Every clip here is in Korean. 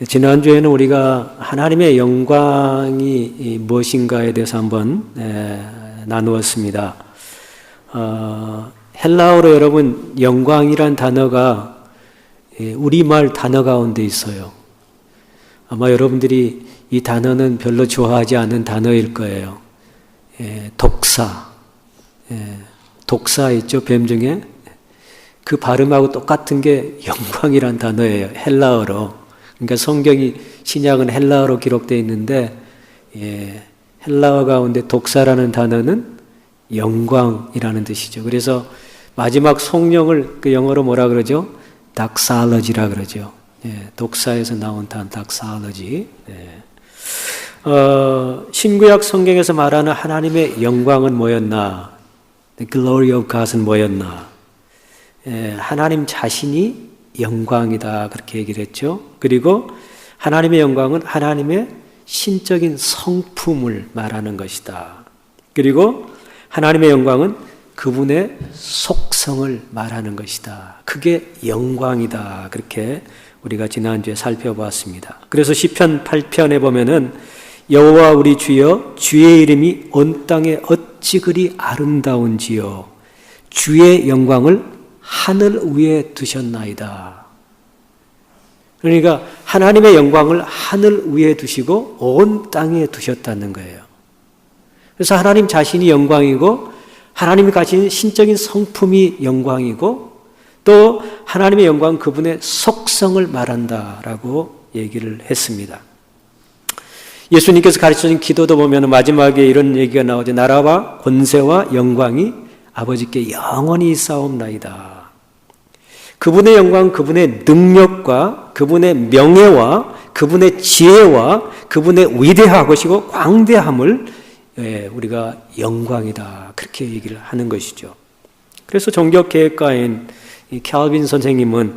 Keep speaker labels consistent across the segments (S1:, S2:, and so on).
S1: 지난주에는 우리가 하나님의 영광이 무엇인가에 대해서 한번 나누었습니다. 헬라어로 여러분 영광이란 단어가 우리말 단어 가운데 있어요. 아마 여러분들이 이 단어는 별로 좋아하지 않는 단어일 거예요. 독사. 독사 있죠, 뱀 중에? 그 발음하고 똑같은 게 영광이란 단어예요, 헬라어로. 그러니까 성경이 신약은 헬라어로 기록되어 있는데 헬라어 가운데 독사라는 단어는 영광이라는 뜻이죠. 그래서 마지막 성령을 그 영어로 뭐라 그러죠? 닥살러지라 그러죠. 독사에서 나온 단어 닥살러지. 신구약 성경에서 말하는 하나님의 영광은 뭐였나? The glory of God은 뭐였나? 하나님 자신이 영광이다 그렇게 얘기를 했죠. 그리고 하나님의 영광은 하나님의 신적인 성품을 말하는 것이다. 그리고 하나님의 영광은 그분의 속성을 말하는 것이다. 그게 영광이다. 그렇게 우리가 지난주에 살펴보았습니다. 그래서 시편 8편에 보면은 여호와 우리 주여 주의 이름이 온 땅에 어찌 그리 아름다운지요 주의 영광을 하늘 위에 두셨나이다. 그러니까 하나님의 영광을 하늘 위에 두시고 온 땅에 두셨다는 거예요. 그래서 하나님 자신이 영광이고 하나님이 가진 신적인 성품이 영광이고 또 하나님의 영광은 그분의 속성을 말한다라고 얘기를 했습니다. 예수님께서 가르쳐준 기도도 보면 마지막에 이런 얘기가 나오죠. 나라와 권세와 영광이 아버지께 영원히 있사옵나이다. 그분의 영광, 그분의 능력과 그분의 명예와 그분의 지혜와 그분의 위대하시고 광대함을 우리가 영광이다 그렇게 얘기를 하는 것이죠. 그래서 종교개혁가인 캘빈 선생님은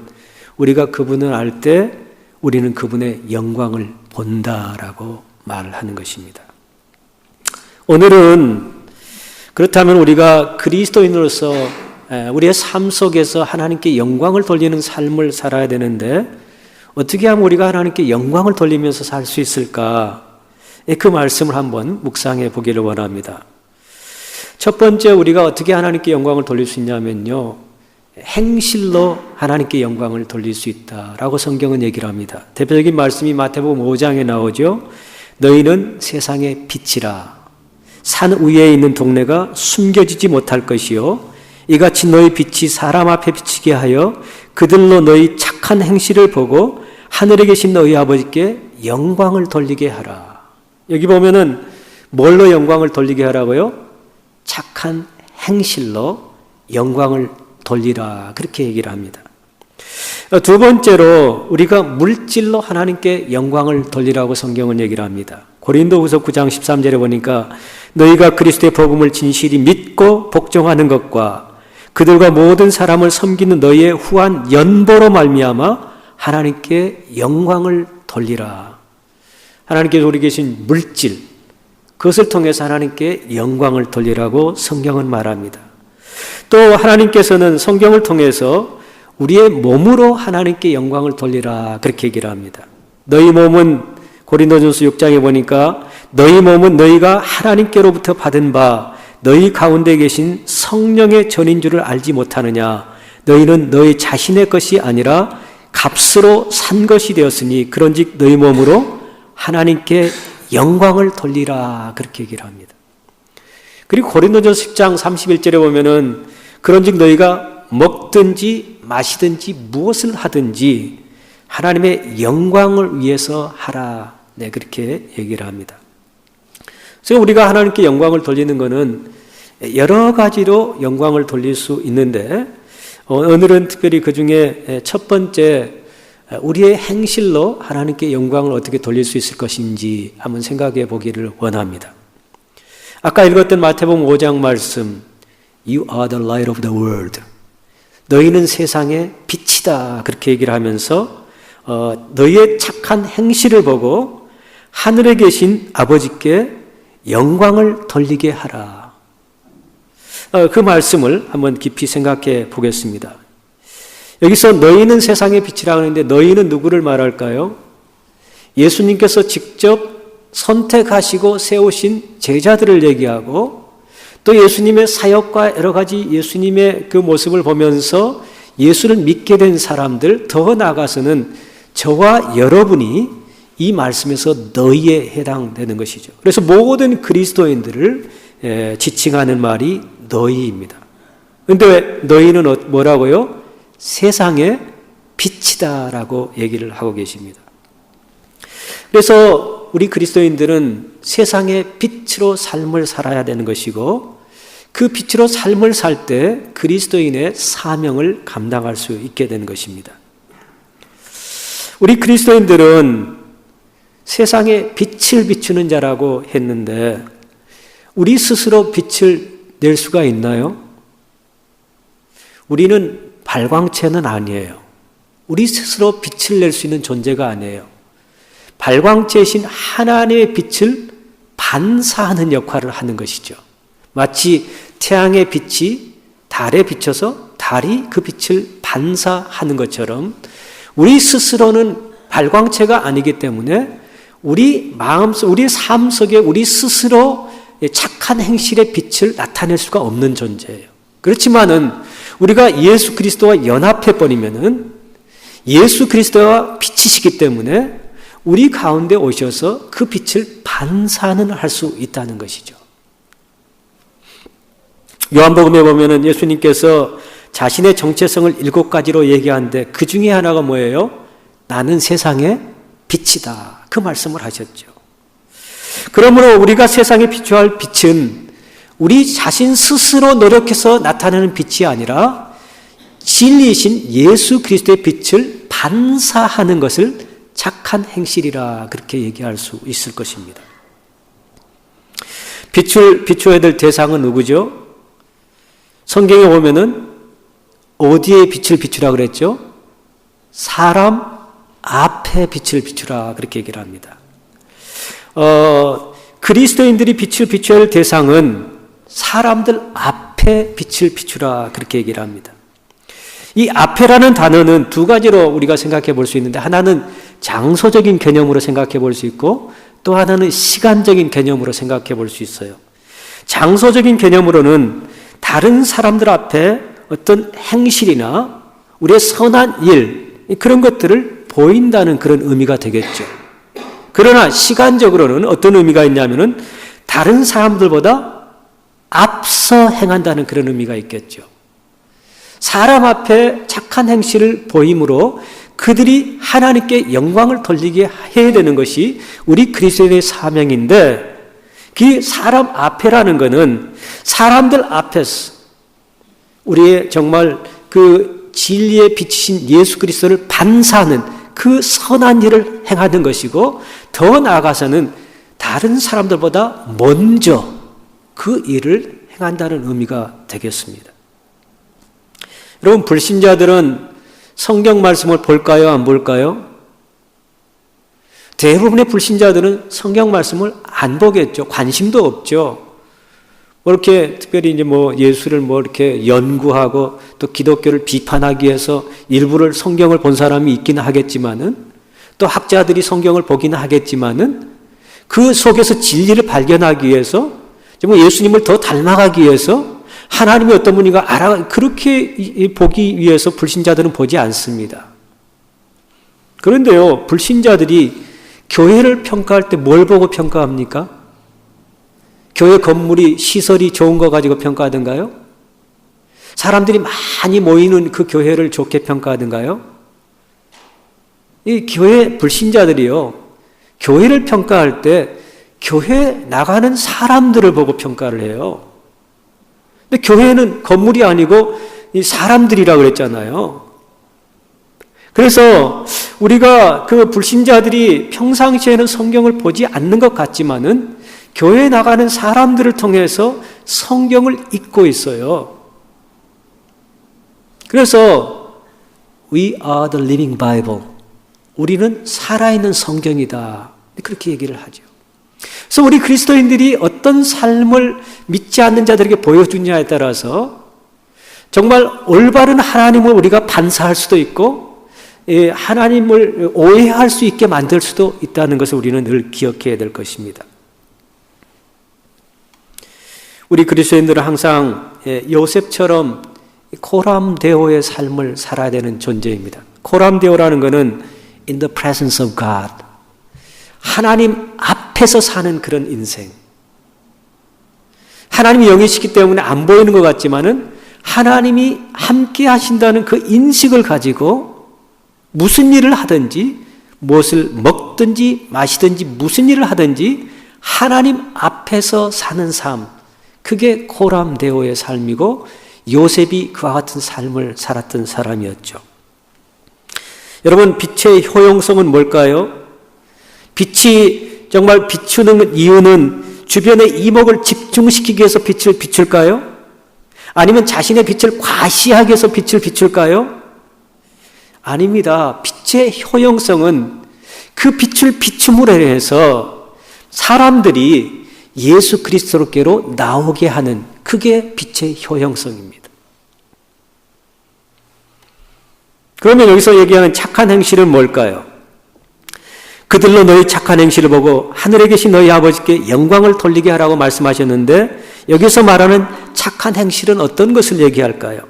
S1: 우리가 그분을 알 때 우리는 그분의 영광을 본다라고 말을 하는 것입니다. 오늘은 그렇다면 우리가 그리스도인으로서 우리의 삶 속에서 하나님께 영광을 돌리는 삶을 살아야 되는데 어떻게 하면 우리가 하나님께 영광을 돌리면서 살 수 있을까? 그 말씀을 한번 묵상해 보기를 원합니다. 첫 번째 우리가 어떻게 하나님께 영광을 돌릴 수 있냐면요. 행실로 하나님께 영광을 돌릴 수 있다라고 성경은 얘기를 합니다. 대표적인 말씀이 마태복음 5장에 나오죠. 너희는 세상의 빛이라. 산 위에 있는 동네가 숨겨지지 못할 것이요 이같이 너희 빛이 사람 앞에 비치게 하여 그들로 너희 착한 행실을 보고 하늘에 계신 너희 아버지께 영광을 돌리게 하라. 여기 보면은 뭘로 영광을 돌리게 하라고요? 착한 행실로 영광을 돌리라 그렇게 얘기를 합니다. 두 번째로 우리가 물질로 하나님께 영광을 돌리라고 성경은 얘기를 합니다. 고린도후서 9장 13절에 보니까 너희가 그리스도의 복음을 진실히 믿고 복종하는 것과 그들과 모든 사람을 섬기는 너희의 후한 연보로 말미암아 하나님께 영광을 돌리라. 하나님께서 우리 계신 물질 그것을 통해서 하나님께 영광을 돌리라고 성경은 말합니다. 또 하나님께서는 성경을 통해서 우리의 몸으로 하나님께 영광을 돌리라 그렇게 얘기를 합니다. 너희 몸은 고린도전서 6장에 보니까 너희 몸은 너희가 하나님께로부터 받은 바 너희 가운데 계신 성령의 전인 줄을 알지 못하느냐. 너희는 너희 자신의 것이 아니라 값으로 산 것이 되었으니 그런즉 너희 몸으로 하나님께 영광을 돌리라 그렇게 얘기를 합니다. 그리고 고린도전서 10장 31절에 보면은 그런즉 너희가 먹든지 마시든지 무엇을 하든지 하나님의 영광을 위해서 하라. 네, 그렇게 얘기를 합니다. 그래서 우리가 하나님께 영광을 돌리는 것은 여러 가지로 영광을 돌릴 수 있는데 오늘은 특별히 그 중에 첫 번째 우리의 행실로 하나님께 영광을 어떻게 돌릴 수 있을 것인지 한번 생각해 보기를 원합니다. 아까 읽었던 마태복음 5장 말씀 You are the light of the world. 너희는 세상의 빛이다 그렇게 얘기를 하면서 너희의 착한 행실을 보고 하늘에 계신 아버지께 영광을 돌리게 하라. 그 말씀을 한번 깊이 생각해 보겠습니다. 여기서 너희는 세상의 빛이라고 하는데 너희는 누구를 말할까요? 예수님께서 직접 선택하시고 세우신 제자들을 얘기하고 또 예수님의 사역과 여러 가지 예수님의 그 모습을 보면서 예수를 믿게 된 사람들, 더 나아가서는 저와 여러분이 이 말씀에서 너희에 해당되는 것이죠. 그래서 모든 그리스도인들을 지칭하는 말이 너희입니다. 그런데 너희는 뭐라고요? 세상의 빛이다라고 얘기를 하고 계십니다. 그래서 우리 그리스도인들은 세상의 빛으로 삶을 살아야 되는 것이고 그 빛으로 삶을 살 때 그리스도인의 사명을 감당할 수 있게 되는 것입니다. 우리 그리스도인들은 세상에 빛을 비추는 자라고 했는데 우리 스스로 빛을 낼 수가 있나요? 우리는 발광체는 아니에요. 우리 스스로 빛을 낼 수 있는 존재가 아니에요. 발광체이신 하나님의 빛을 반사하는 역할을 하는 것이죠. 마치 태양의 빛이 달에 비춰서 달이 그 빛을 반사하는 것처럼 우리 스스로는 발광체가 아니기 때문에 우리 마음속, 우리 삶 속에 우리 스스로 착한 행실의 빛을 나타낼 수가 없는 존재예요. 그렇지만은 우리가 예수 그리스도와 연합해 버리면은 예수 그리스도와 빛이시기 때문에 우리 가운데 오셔서 그 빛을 반사는 할 수 있다는 것이죠. 요한복음에 보면은 예수님께서 자신의 정체성을 7가지로 얘기하는데 그 중에 하나가 뭐예요? 나는 세상의 빛이다. 그 말씀을 하셨죠. 그러므로 우리가 세상에 비춰야 할 빛은 우리 자신 스스로 노력해서 나타내는 빛이 아니라 진리이신 예수 그리스도의 빛을 반사하는 것을 착한 행실이라 그렇게 얘기할 수 있을 것입니다. 빛을 비춰야 될 대상은 누구죠? 성경에 보면은 어디에 빛을 비추라 그랬죠? 사람 앞에 빛을 비추라 그렇게 얘기를 합니다. 그리스도인들이 빛을 비춰야 할 대상은 사람들 앞에 빛을 비추라 그렇게 얘기를 합니다. 이 앞에라는 단어는 2가지로 우리가 생각해 볼 수 있는데 하나는 장소적인 개념으로 생각해 볼 수 있고 또 하나는 시간적인 개념으로 생각해 볼 수 있어요. 장소적인 개념으로는 다른 사람들 앞에 어떤 행실이나 우리의 선한 일 그런 것들을 보인다는 그런 의미가 되겠죠. 그러나 시간적으로는 어떤 의미가 있냐면은 다른 사람들보다 앞서 행한다는 그런 의미가 있겠죠. 사람 앞에 착한 행실을 보임으로 그들이 하나님께 영광을 돌리게 해야 되는 것이 우리 그리스도인의 사명인데 그 사람 앞에라는 것은 사람들 앞에서 우리의 정말 그 진리에 비치신 예수 그리스도를 반사하는 그 선한 일을 행하는 것이고 더 나아가서는 다른 사람들보다 먼저 그 일을 행한다는 의미가 되겠습니다. 여러분, 불신자들은 성경 말씀을 볼까요? 안 볼까요? 대부분의 불신자들은 성경 말씀을 안 보겠죠. 관심도 없죠. 뭐 이렇게 특별히 이제 뭐 예수를 뭐 이렇게 연구하고 또 기독교를 비판하기 위해서 일부를 성경을 본 사람이 있기는 하겠지만은 또 학자들이 성경을 보기는 하겠지만은 그 속에서 진리를 발견하기 위해서 뭐 예수님을 더 닮아가기 위해서 하나님이 어떤 분인가 그렇게 보기 위해서 불신자들은 보지 않습니다. 그런데요, 불신자들이 교회를 평가할 때 뭘 보고 평가합니까? 교회 건물이 시설이 좋은 거 가지고 평가하던가요? 사람들이 많이 모이는 그 교회를 좋게 평가하던가요? 이 교회 불신자들이요, 교회를 평가할 때 교회 나가는 사람들을 보고 평가를 해요. 근데 교회는 건물이 아니고 이 사람들이라고 그랬잖아요. 그래서 우리가 그 불신자들이 평상시에는 성경을 보지 않는 것 같지만은 교회에 나가는 사람들을 통해서 성경을 읽고 있어요. 그래서 We are the living Bible. 우리는 살아있는 성경이다. 그렇게 얘기를 하죠. 그래서 우리 그리스도인들이 어떤 삶을 믿지 않는 자들에게 보여주냐에 따라서 정말 올바른 하나님을 우리가 반사할 수도 있고 하나님을 오해할 수 있게 만들 수도 있다는 것을 우리는 늘 기억해야 될 것입니다. 우리 그리스도인들은 항상 요셉처럼 코람데오의 삶을 살아야 되는 존재입니다. 코람데오라는 것은 in the presence of God, 하나님 앞에서 사는 그런 인생. 하나님이 영이시기 때문에 안 보이는 것 같지만은 하나님이 함께 하신다는 그 인식을 가지고 무슨 일을 하든지, 무엇을 먹든지 마시든지 무슨 일을 하든지 하나님 앞에서 사는 삶, 그게 코람데오의 삶이고 요셉이 그와 같은 삶을 살았던 사람이었죠. 여러분, 빛의 효용성은 뭘까요? 빛이 정말 비추는 이유는 주변의 이목을 집중시키기 위해서 빛을 비출까요? 아니면 자신의 빛을 과시하기 위해서 빛을 비출까요? 아닙니다. 빛의 효용성은 그 빛을 비춤으로 해서 사람들이 예수 그리스도께로 나오게 하는, 그게 빛의 효용성입니다. 그러면 여기서 얘기하는 착한 행실은 뭘까요? 그들로 너희 착한 행실을 보고 하늘에 계신 너희 아버지께 영광을 돌리게 하라고 말씀하셨는데, 여기서 말하는 착한 행실은 어떤 것을 얘기할까요?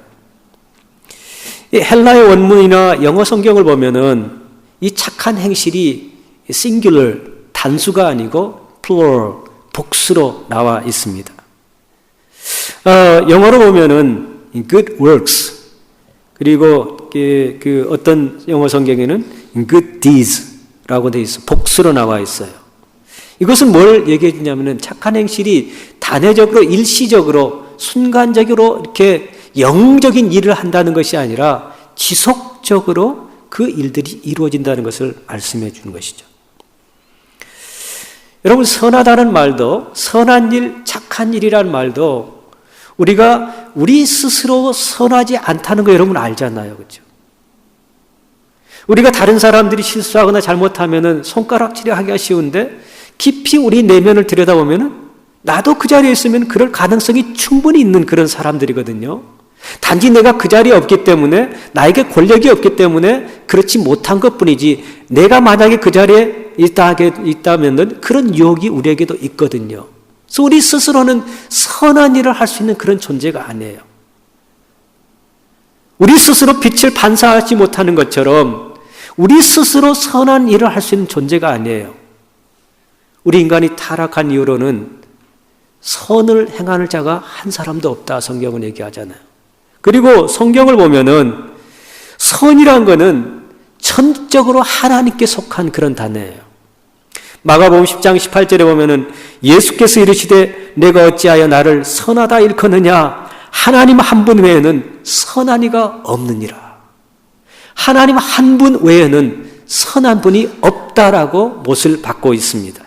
S1: 이 헬라의 원문이나 영어 성경을 보면은 이 착한 행실이 singular, 단수가 아니고 plural, 복수로 나와 있습니다. 영어로 보면은 good works, 그리고 그 어떤 영어 성경에는 good deeds라고 돼 있어, 복수로 나와 있어요. 이것은 뭘 얘기해 주냐면은 착한 행실이 단회적으로, 일시적으로, 순간적으로 이렇게 영적인 일을 한다는 것이 아니라 지속적으로 그 일들이 이루어진다는 것을 말씀해 주는 것이죠. 여러분, 선하다는 말도, 선한 일, 착한 일이라는 말도 우리가 우리 스스로 선하지 않다는 거 여러분 알잖아요. 그렇죠? 우리가 다른 사람들이 실수하거나 잘못하면은 손가락질하기가 쉬운데 깊이 우리 내면을 들여다보면은 나도 그 자리에 있으면 그럴 가능성이 충분히 있는 그런 사람들이거든요. 단지 내가 그 자리에 없기 때문에, 나에게 권력이 없기 때문에 그렇지 못한 것뿐이지, 내가 만약에 그 자리에 있다면 그런 유혹이 우리에게도 있거든요. 그래서 우리 스스로는 선한 일을 할 수 있는 그런 존재가 아니에요. 우리 스스로 빛을 반사하지 못하는 것처럼 우리 스스로 선한 일을 할 수 있는 존재가 아니에요. 우리 인간이 타락한 이후로는 선을 행하는 자가 한 사람도 없다, 성경은 얘기하잖아요. 그리고 성경을 보면은 선이란 거는 전적으로 하나님께 속한 그런 단어예요. 마가복음 10장 18절에 보면은 예수께서 이르시되 내가 어찌하여 나를 선하다 일컫느냐, 하나님 한 분 외에는 선한 이가 없느니라. 하나님 한 분 외에는 선한 분이 없다라고 못을 받고 있습니다.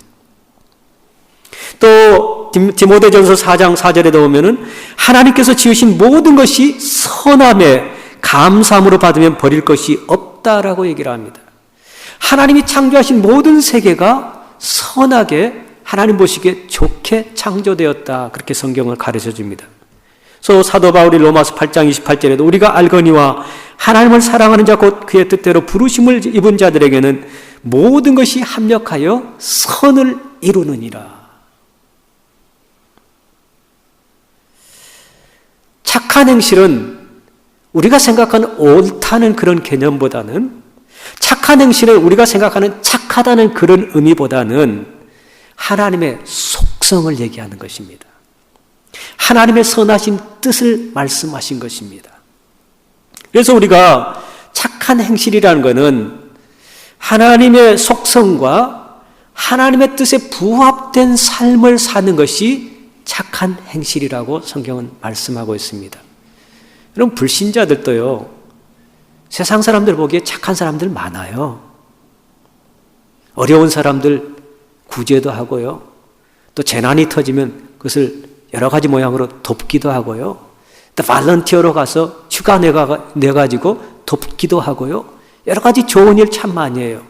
S1: 또 디모데전서 4장 4절에도 보면은 하나님께서 지으신 모든 것이 선함에 감사함으로 받으면 버릴 것이 없다라고 얘기를 합니다. 하나님이 창조하신 모든 세계가 선하게, 하나님 보시기에 좋게 창조되었다, 그렇게 성경을 가르쳐 줍니다. 그래서 사도 바울이 로마서 8장 28절에도 우리가 알거니와 하나님을 사랑하는 자 곧 그의 뜻대로 부르심을 입은 자들에게는 모든 것이 합력하여 선을 이루느니라. 착한 행실은 우리가 생각하는 옳다는 그런 개념보다는, 착한 행실은 우리가 생각하는 착하다는 그런 의미보다는 하나님의 속성을 얘기하는 것입니다. 하나님의 선하신 뜻을 말씀하신 것입니다. 그래서 우리가 착한 행실이라는 것은 하나님의 속성과 하나님의 뜻에 부합된 삶을 사는 것이 착한 행실이라고 성경은 말씀하고 있습니다. 여러분, 불신자들도요, 세상 사람들 보기에 착한 사람들 많아요. 어려운 사람들 구제도 하고요, 또 재난이 터지면 그것을 여러 가지 모양으로 돕기도 하고요, 또 발런티어로 가서 휴가 내가지고 돕기도 하고요, 여러 가지 좋은 일 참 많이 해요.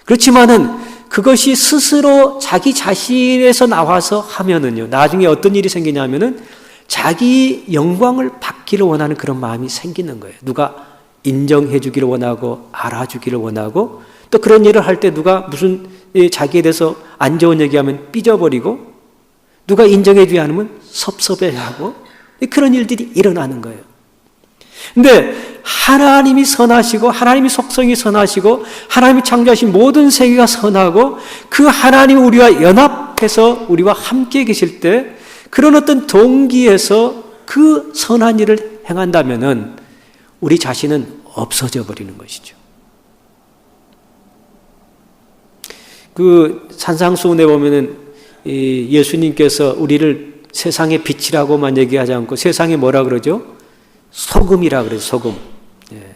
S1: 그렇지만은 그것이 스스로 자기 자신에서 나와서 하면은요, 나중에 어떤 일이 생기냐면은 자기 영광을 받기를 원하는 그런 마음이 생기는 거예요. 누가 인정해 주기를 원하고 알아주기를 원하고 또 그런 일을 할 때 누가 무슨 자기에 대해서 안 좋은 얘기하면 삐져버리고 누가 인정해 주지 않으면 섭섭해하고 그런 일들이 일어나는 거예요. 근데 하나님이 선하시고 하나님이 속성이 선하시고 하나님이 창조하신 모든 세계가 선하고 그 하나님이 우리와 연합해서 우리와 함께 계실 때 그런 어떤 동기에서 그 선한 일을 행한다면은 우리 자신은 없어져 버리는 것이죠. 그 산상수훈에 보면은 예수님께서 우리를 세상의 빛이라고만 얘기하지 않고 세상에 뭐라 그러죠? 소금이라 그래요. 소금. 예.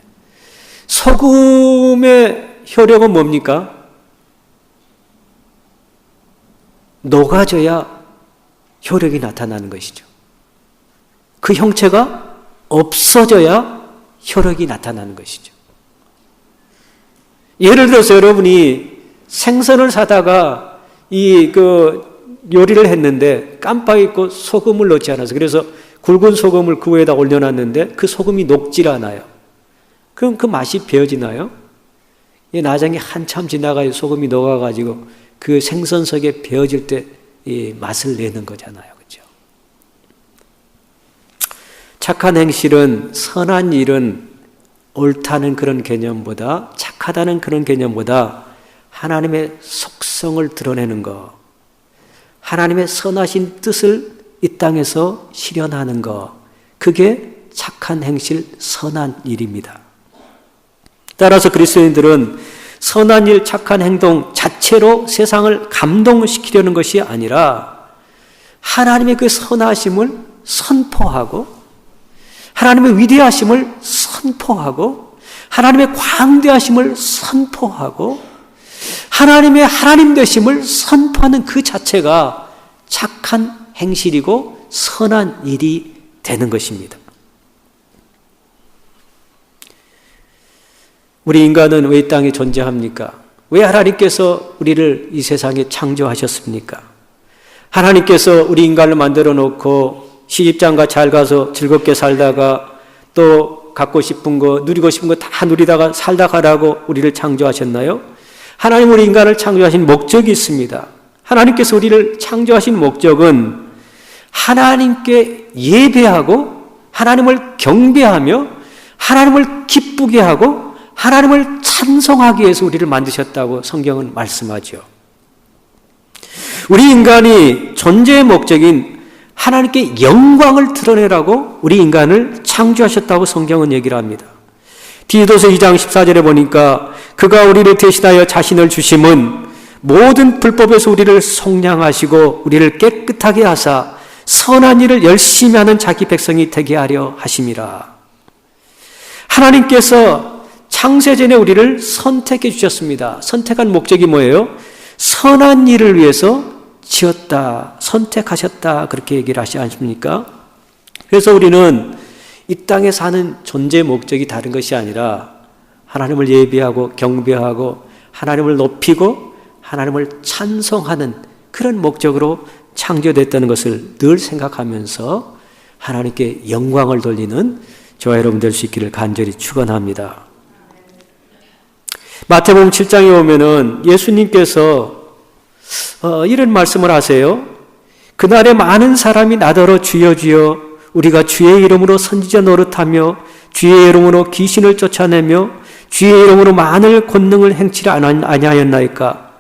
S1: 소금의 효력은 뭡니까? 녹아져야 효력이 나타나는 것이죠. 그 형체가 없어져야 효력이 나타나는 것이죠. 예를 들어서 여러분이 생선을 사다가 요리를 했는데 깜빡 잊고 소금을 넣지 않아서 그래서 굵은 소금을 그 위에다 올려놨는데 그 소금이 녹질 않아요. 그럼 그 맛이 배어지나요? 나중에 한참 지나가야 소금이 녹아가지고 그 생선 속에 배어질 때 이 맛을 내는 거잖아요. 그렇죠? 착한 행실은 선한 일은 옳다는 그런 개념보다 착하다는 그런 개념보다 하나님의 속성을 드러내는 것, 하나님의 선하신 뜻을 이 땅에서 실현하는 것, 그게 착한 행실, 선한 일입니다. 따라서 그리스도인들은 선한 일, 착한 행동 자체로 세상을 감동시키려는 것이 아니라 하나님의 그 선하심을 선포하고 하나님의 위대하심을 선포하고 하나님의 광대하심을 선포하고 하나님의 하나님 되심을 선포하는 그 자체가 착한 행실이고 선한 일이 되는 것입니다. 우리 인간은 왜 이 땅에 존재합니까? 왜 하나님께서 우리를 이 세상에 창조하셨습니까? 하나님께서 우리 인간을 만들어 놓고 시집장가 잘 가서 즐겁게 살다가 또 갖고 싶은 거, 누리고 싶은 거 다 누리다가 살다 가라고 우리를 창조하셨나요? 하나님 우리 인간을 창조하신 목적이 있습니다. 하나님께서 우리를 창조하신 목적은 하나님께 예배하고 하나님을 경배하며 하나님을 기쁘게 하고 하나님을 찬송하기 위해서 우리를 만드셨다고 성경은 말씀하죠. 우리 인간이 존재의 목적인 하나님께 영광을 드러내라고 우리 인간을 창조하셨다고 성경은 얘기를 합니다. 디도서 2장 14절에 보니까 그가 우리를 대신하여 자신을 주심은 모든 불법에서 우리를 속량하시고 우리를 깨끗하게 하사 선한 일을 열심히 하는 자기 백성이 되게 하려 하심이라. 하나님께서 창세전에 우리를 선택해 주셨습니다. 선택한 목적이 뭐예요? 선한 일을 위해서 지었다, 선택하셨다 그렇게 얘기를 하시지 않습니까? 그래서 우리는 이 땅에 사는 존재의 목적이 다른 것이 아니라 하나님을 예배하고 경배하고 하나님을 높이고 하나님을 찬송하는 그런 목적으로 창조됐다는 것을 늘 생각하면서 하나님께 영광을 돌리는 저와 여러분 될 수 있기를 간절히 축원합니다. 마태복음 7장에 오면은 예수님께서 이런 말씀을 하세요. 그날에 많은 사람이 나더러 주여 주여 우리가 주의 이름으로 선지자 노릇하며 주의 이름으로 귀신을 쫓아내며 주의 이름으로 많은 권능을 행치려 아니하였나이까.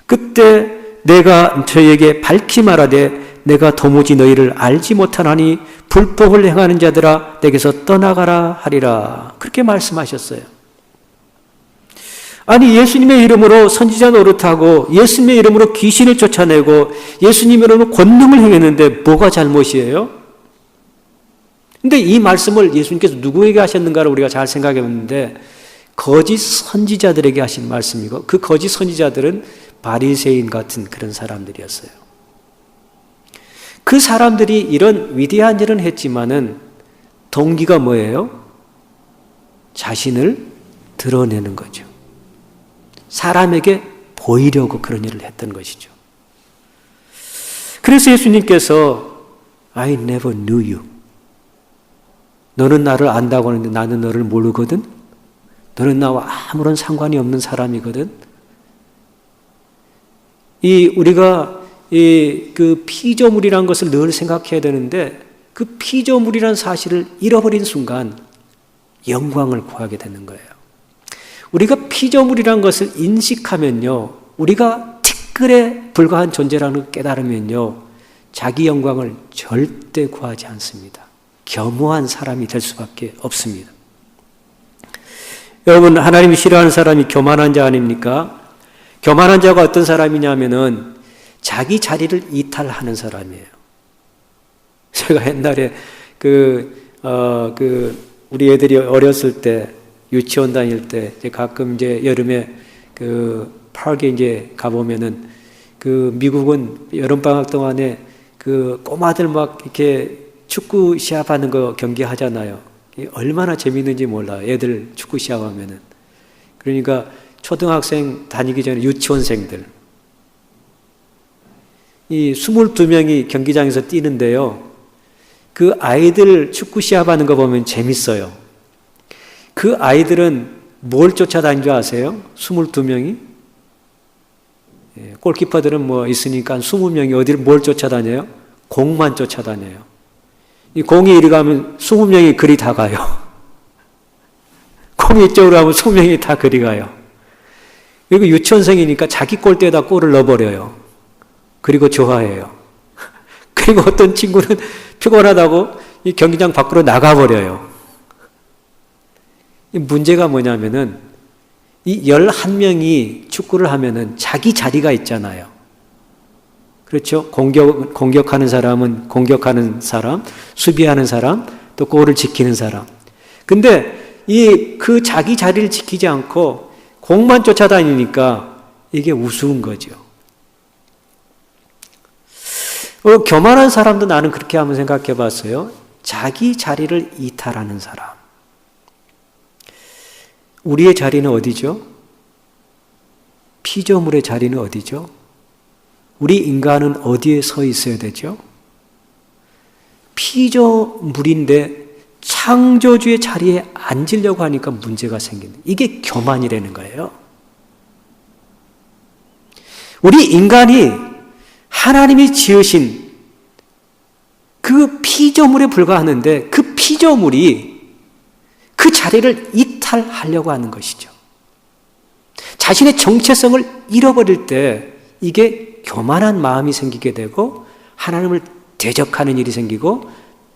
S1: 그때 내가 저에게 밝히 말하되 내가 도무지 너희를 알지 못하나니 불법을 행하는 자들아 내게서 떠나가라 하리라. 그렇게 말씀하셨어요. 아니 예수님의 이름으로 선지자 노릇하고 예수님의 이름으로 귀신을 쫓아내고 예수님의 이름으로 권능을 행했는데 뭐가 잘못이에요? 근데 이 말씀을 예수님께서 누구에게 하셨는가를 우리가 잘 생각해 봤는데 거짓 선지자들에게 하신 말씀이고 그 거짓 선지자들은 바리새인 같은 그런 사람들이었어요. 그 사람들이 이런 위대한 일은 했지만은 동기가 뭐예요? 자신을 드러내는 거죠. 사람에게 보이려고 그런 일을 했던 것이죠. 그래서 예수님께서 I never knew you. 너는 나를 안다고 하는데 나는 너를 모르거든. 너는 나와 아무런 상관이 없는 사람이거든. 우리가 그 피조물이라는 것을 늘 생각해야 되는데 그 피조물이라는 사실을 잃어버린 순간 영광을 구하게 되는 거예요. 우리가 피조물이라는 것을 인식하면요, 우리가 티끌에 불과한 존재라는 걸 깨달으면요, 자기 영광을 절대 구하지 않습니다. 겸허한 사람이 될 수밖에 없습니다. 여러분, 하나님이 싫어하는 사람이 교만한 자 아닙니까? 교만한 자가 어떤 사람이냐면은 자기 자리를 이탈하는 사람이에요. 제가 옛날에 우리 애들이 어렸을 때 유치원 다닐 때 가끔 이제 여름에 파크에 이제 가보면은 미국은 여름방학 동안에 꼬마들 막 이렇게 축구 시합하는 거 경기 하잖아요. 얼마나 재밌는지 몰라요. 애들 축구 시합하면은. 그러니까 초등학생 다니기 전에 유치원생들. 22명이 경기장에서 뛰는데요. 그 아이들 축구 시합하는 거 보면 재밌어요. 그 아이들은 뭘 쫓아다닌 줄 아세요? 22명이? 골키퍼들은 뭐 있으니까 20명이 어디를 뭘 쫓아다녀요? 공만 쫓아다녀요. 이 공이 이리 가면 20명이 그리 다 가요. 공이 이쪽으로 가면 20명이 다 그리 가요. 그리고 유치원생이니까 자기 골대에다 골을 넣어버려요. 그리고 좋아해요. 그리고 어떤 친구는 피곤하다고 이 경기장 밖으로 나가버려요. 이 문제가 뭐냐면은 이 11명이 축구를 하면은 자기 자리가 있잖아요. 그렇죠? 공격하는 사람은 공격하는 사람, 수비하는 사람, 또 골을 지키는 사람. 근데 그 자기 자리를 지키지 않고 공만 쫓아다니니까 이게 우스운 거죠. 교만한 사람도 나는 그렇게 한번 생각해 봤어요. 자기 자리를 이탈하는 사람. 우리의 자리는 어디죠? 피조물의 자리는 어디죠? 우리 인간은 어디에 서 있어야 되죠? 피조물인데 창조주의 자리에 앉으려고 하니까 문제가 생긴다. 이게 교만이라는 거예요. 우리 인간이 하나님이 지으신 그 피조물에 불과하는데 그 피조물이 그 자리를 이탈하려고 하는 것이죠. 자신의 정체성을 잃어버릴 때 이게 교만한 마음이 생기게 되고 하나님을 대적하는 일이 생기고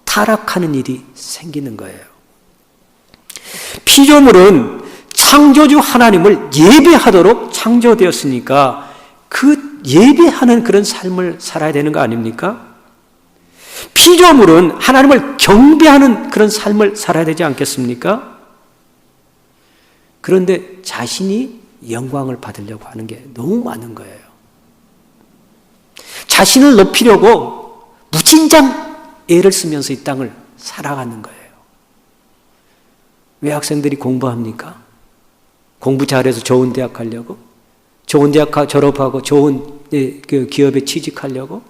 S1: 타락하는 일이 생기는 거예요. 피조물은 창조주 하나님을 예배하도록 창조되었으니까 그 예배하는 그런 삶을 살아야 되는 거 아닙니까? 피조물은 하나님을 경배하는 그런 삶을 살아야 되지 않겠습니까? 그런데 자신이 영광을 받으려고 하는 게 너무 많은 거예요. 자신을 높이려고 무진장 애를 쓰면서 이 땅을 살아가는 거예요. 왜 학생들이 공부합니까? 공부 잘해서 좋은 대학 가려고? 좋은 대학 졸업하고 좋은 기업에 취직하려고?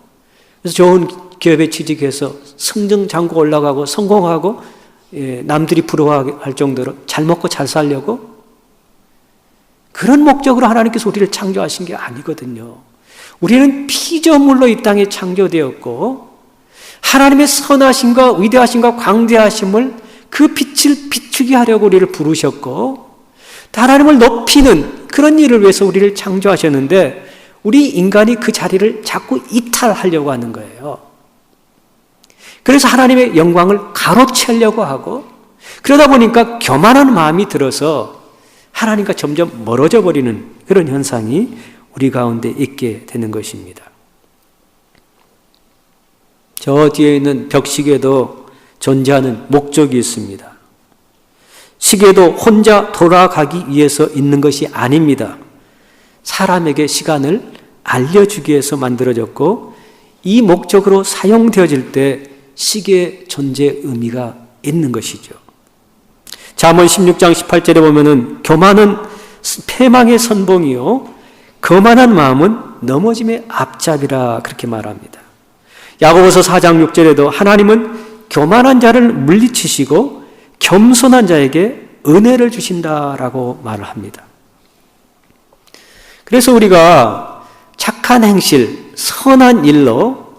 S1: 그래서 좋은 기업에 취직해서 승승장구 올라가고 성공하고 남들이 부러워할 정도로 잘 먹고 잘 살려고? 그런 목적으로 하나님께서 우리를 창조하신 게 아니거든요. 우리는 피조물로 이 땅에 창조되었고 하나님의 선하심과 위대하심과 광대하심을 그 빛을 비추게 하려고 우리를 부르셨고 하나님을 높이는 그런 일을 위해서 우리를 창조하셨는데 우리 인간이 그 자리를 자꾸 이탈하려고 하는 거예요. 그래서 하나님의 영광을 가로채려고 하고 그러다 보니까 교만한 마음이 들어서 하나님과 점점 멀어져 버리는 그런 현상이 우리 가운데 있게 되는 것입니다. 저 뒤에 있는 벽시계도 존재하는 목적이 있습니다. 시계도 혼자 돌아가기 위해서 있는 것이 아닙니다. 사람에게 시간을 알려주기 위해서 만들어졌고 이 목적으로 사용되어질 때 시계의 존재 의미가 있는 것이죠. 잠언 16장 18절에 보면은 교만은 패망의 선봉이요 거만한 마음은 넘어짐의 앞잡이라 그렇게 말합니다. 야고보서 4장 6절에도 하나님은 교만한 자를 물리치시고 겸손한 자에게 은혜를 주신다라고 말을 합니다. 그래서 우리가 착한 행실, 선한 일로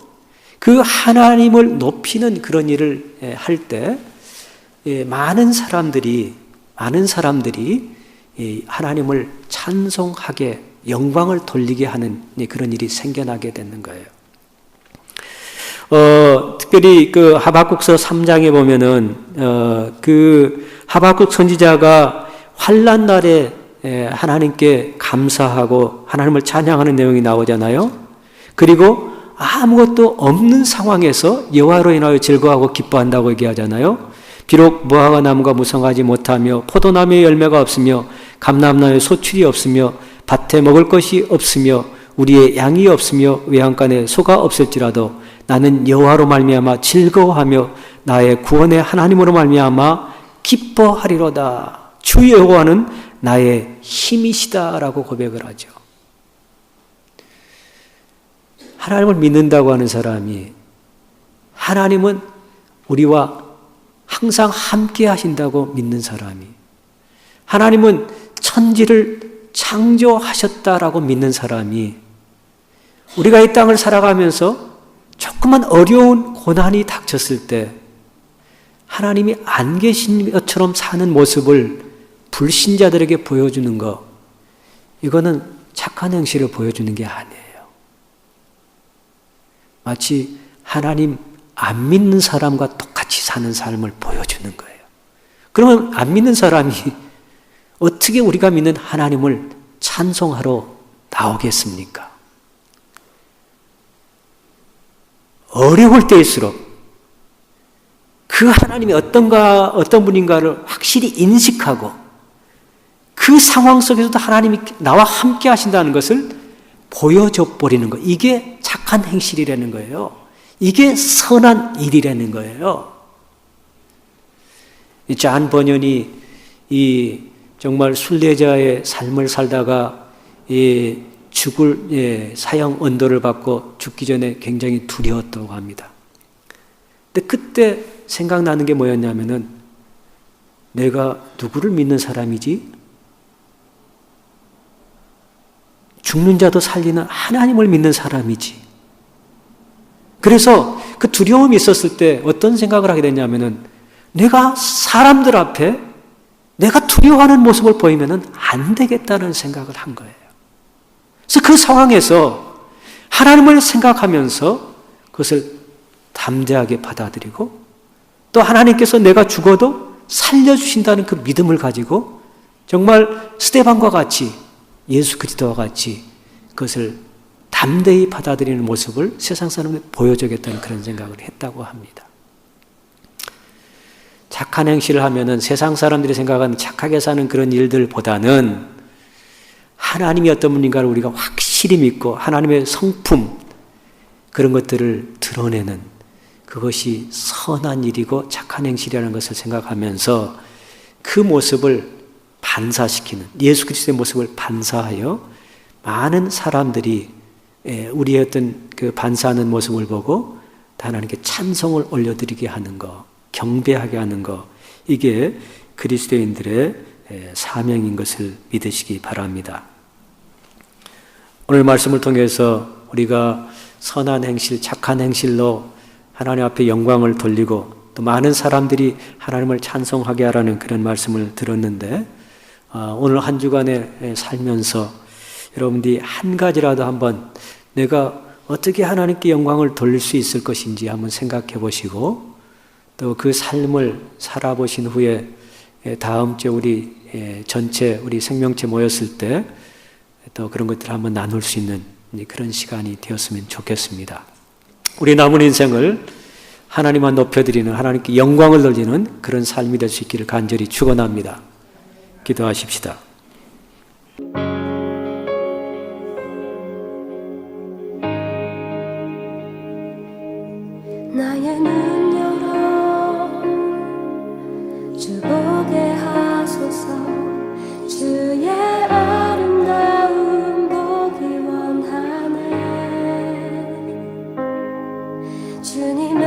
S1: 그 하나님을 높이는 그런 일을 할 때 많은 사람들이 하나님을 찬송하게 영광을 돌리게 하는 그런 일이 생겨나게 되는 거예요. 특별히 그 하박국서 3장에 보면은 그 하박국 선지자가 환난 날에 하나님께 감사하고 하나님을 찬양하는 내용이 나오잖아요. 그리고 아무것도 없는 상황에서 여호와로 인하여 즐거워하고 기뻐한다고 얘기하잖아요. 비록 무화과 나무가 무성하지 못하며 포도나무에 열매가 없으며 감람나무에 소출이 없으며 밭에 먹을 것이 없으며 우리의 양이 없으며 외양간에 소가 없을지라도 나는 여호와로 말미암아 즐거워하며 나의 구원의 하나님으로 말미암아 기뻐하리로다. 주 여호와는 나의 힘이시다라고 고백을 하죠. 하나님을 믿는다고 하는 사람이 하나님은 우리와 항상 함께 하신다고 믿는 사람이 하나님은 천지를 창조하셨다라고 믿는 사람이 우리가 이 땅을 살아가면서 조금만 어려운 고난이 닥쳤을 때 하나님이 안 계신 것처럼 사는 모습을 불신자들에게 보여주는 것, 이거는 착한 행실을 보여주는 게 아니에요. 마치 하나님 안 믿는 사람과 똑같이 사는 삶을 보여주는 거예요. 그러면 안 믿는 사람이 어떻게 우리가 믿는 하나님을 찬송하러 나오겠습니까? 어려울 때일수록 그 하나님이 어떤 분인가를 확실히 인식하고 그 상황 속에서도 하나님이 나와 함께 하신다는 것을 보여줘 버리는 것. 이게 착한 행실이라는 거예요. 이게 선한 일이라는 거예요. 잔 버년이 정말 순례자의 삶을 살다가 죽을 사형 언도를 받고 죽기 전에 굉장히 두려웠다고 합니다. 근데 그때 생각나는 게 뭐였냐면은 내가 누구를 믿는 사람이지? 죽는 자도 살리는 하나님을 믿는 사람이지. 그래서 그 두려움이 있었을 때 어떤 생각을 하게 됐냐면은 내가 사람들 앞에 내가 두려워하는 모습을 보이면은 안 되겠다는 생각을 한 거예요. 그래서 그 상황에서 하나님을 생각하면서 그것을 담대하게 받아들이고 또 하나님께서 내가 죽어도 살려주신다는 그 믿음을 가지고 정말 스데반과 같이 예수 그리스도와 같이 그것을 담대히 받아들이는 모습을 세상 사람들에 보여주겠다는 그런 생각을 했다고 합니다. 착한 행실을 하면은 세상 사람들이 생각하는 착하게 사는 그런 일들보다는 하나님이 어떤 분인가를 우리가 확실히 믿고 하나님의 성품 그런 것들을 드러내는 그것이 선한 일이고 착한 행실이라는 것을 생각하면서 그 모습을 반사시키는 예수 그리스도의 모습을 반사하여 많은 사람들이 우리의 어떤 그 반사하는 모습을 보고 하나님께 찬송을 올려드리게 하는 것, 경배하게 하는 것, 이게 그리스도인들의 사명인 것을 믿으시기 바랍니다. 오늘 말씀을 통해서 우리가 선한 행실, 착한 행실로 하나님 앞에 영광을 돌리고 또 많은 사람들이 하나님을 찬송하게 하라는 그런 말씀을 들었는데 오늘 한 주간에 살면서 여러분들이 한 가지라도 한번 내가 어떻게 하나님께 영광을 돌릴 수 있을 것인지 한번 생각해 보시고 또 그 삶을 살아보신 후에 다음 주에 우리 전체 우리 생명체 모였을 때 또 그런 것들을 한번 나눌 수 있는 그런 시간이 되었으면 좋겠습니다. 우리 남은 인생을 하나님만 높여드리는 하나님께 영광을 돌리는 그런 삶이 될 수 있기를 간절히 축원합니다. 기도하십시다.
S2: 나의 눈 열어 주 보게 하소서. 주의 아름다운 보기 원하네. 주님